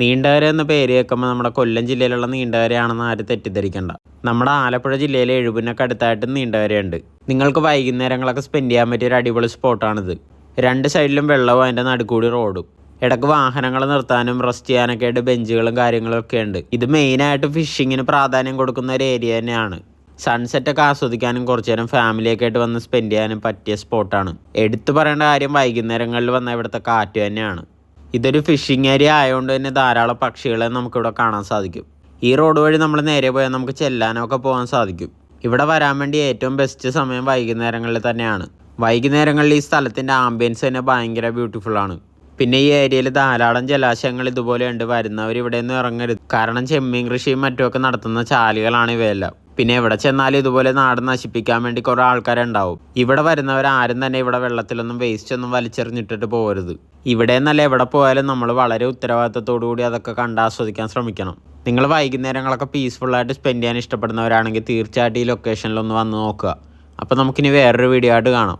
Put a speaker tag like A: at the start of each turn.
A: നീണ്ടകര എന്ന പേര് കേൾക്കുമ്പോൾ നമ്മുടെ കൊല്ലം ജില്ലയിലുള്ള നീണ്ടകരയാണെന്ന് ആരും തെറ്റിദ്ധരിക്കണ്ട. നമ്മുടെ ആലപ്പുഴ ജില്ലയിലെ എഴുപുന്നൊക്കെ അടുത്തായിട്ട് നീണ്ടകരയുണ്ട്. നിങ്ങൾക്ക് വൈകുന്നേരങ്ങളൊക്കെ സ്പെൻഡ് ചെയ്യാൻ പറ്റിയ ഒരു അടിപൊളി സ്പോട്ടാണിത്. രണ്ട് സൈഡിലും വെള്ളവും അതിൻ്റെ നടുക്കൂടി റോഡും. ഇടയ്ക്ക് വാഹനങ്ങൾ നിർത്താനും റെസ്റ്റ് ചെയ്യാനൊക്കെ ആയിട്ട് ബെഞ്ചുകളും കാര്യങ്ങളൊക്കെ ഉണ്ട്. ഇത് മെയിനായിട്ട് ഫിഷിങ്ങിന് പ്രാധാന്യം കൊടുക്കുന്ന ഒരു ഏരിയ തന്നെയാണ്. സൺസെറ്റൊക്കെ ആസ്വദിക്കാനും കുറച്ചു നേരം ഫാമിലിയൊക്കെ ആയിട്ട് വന്ന് സ്പെൻഡ് ചെയ്യാനും പറ്റിയ സ്പോട്ടാണ്. എടുത്തു പറയേണ്ട കാര്യം വൈകുന്നേരങ്ങളിൽ വന്ന ഇവിടുത്തെ കാറ്റ് തന്നെയാണ്. ഇതൊരു ഫിഷിംഗ് ഏരിയ ആയതുകൊണ്ട് തന്നെ ധാരാളം പക്ഷികളെ നമുക്കിവിടെ കാണാൻ സാധിക്കും. ഈ റോഡ് വഴി നമ്മൾ നേരെ പോയാൽ നമുക്ക് ചെല്ലാനൊക്കെ പോകാൻ സാധിക്കും. ഇവിടെ വരാൻ വേണ്ടി ഏറ്റവും ബെസ്റ്റ് സമയം വൈകുന്നേരങ്ങളിൽ തന്നെയാണ്. വൈകുന്നേരങ്ങളിൽ ഈ സ്ഥലത്തിൻ്റെ ആംബിയൻസ് തന്നെ ഭയങ്കര ബ്യൂട്ടിഫുൾ ആണ്. പിന്നെ ഈ ഏരിയയിൽ ധാരാളം ജലാശയങ്ങൾ ഇതുപോലെയുണ്ട്. വരുന്നവർ ഇവിടെ നിന്ന് ഇറങ്ങരുത്, കാരണം ചെമ്മീൻ കൃഷിയും മറ്റുമൊക്കെ നടത്തുന്ന ചാലുകളാണ് ഇവയെല്ലാം. പിന്നെ എവിടെ ചെന്നാലും ഇതുപോലെ നാട് നശിപ്പിക്കാൻ വേണ്ടി കുറേ ആൾക്കാരുണ്ടാവും. ഇവിടെ വരുന്നവരാരും തന്നെ ഇവിടെ വെള്ളത്തിലൊന്നും വേസ്റ്റ് ഒന്നും വലിച്ചെറിഞ്ഞിട്ടിട്ട് പോകരുത്. ഇവിടെ എന്നല്ല എവിടെ പോയാലും നമ്മൾ വളരെ ഉത്തരവാദിത്തത്തോടു കൂടി അതൊക്കെ കണ്ടാസ്വദിക്കാൻ ശ്രമിക്കണം. നിങ്ങൾ വൈകുന്നേരങ്ങളൊക്കെ പീസ്ഫുള്ളായിട്ട് സ്പെൻഡ് ചെയ്യാൻ ഇഷ്ടപ്പെടുന്നവരാണെങ്കിൽ തീർച്ചയായിട്ടും ഈ ലൊക്കേഷനിലൊന്ന് വന്ന് നോക്കുക. അപ്പോൾ നമുക്കിനി വേറൊരു വീഡിയോ ആയിട്ട് കാണാം.